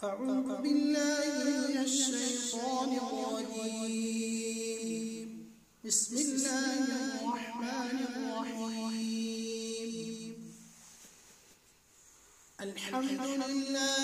أعوذ بالله من الشيطان الرجيم. بسم الله الرحمن الرحيم. الحمد لله